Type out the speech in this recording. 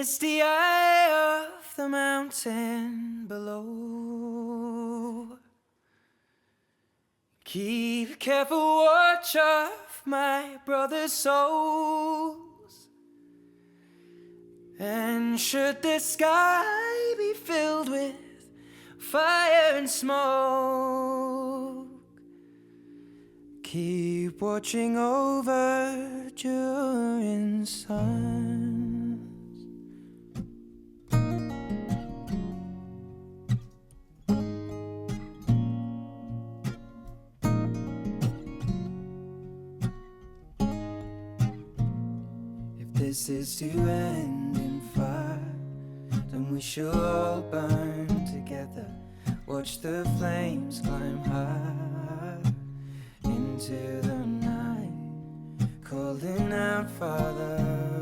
misty eye of the mountain below. Keep careful watch of my brother's souls, and should the sky be filled with fire and smoke, keep watching over during suns. If this is to end in fire, then we shall all burn together. Watch the flames climb high into the night, calling out, Father.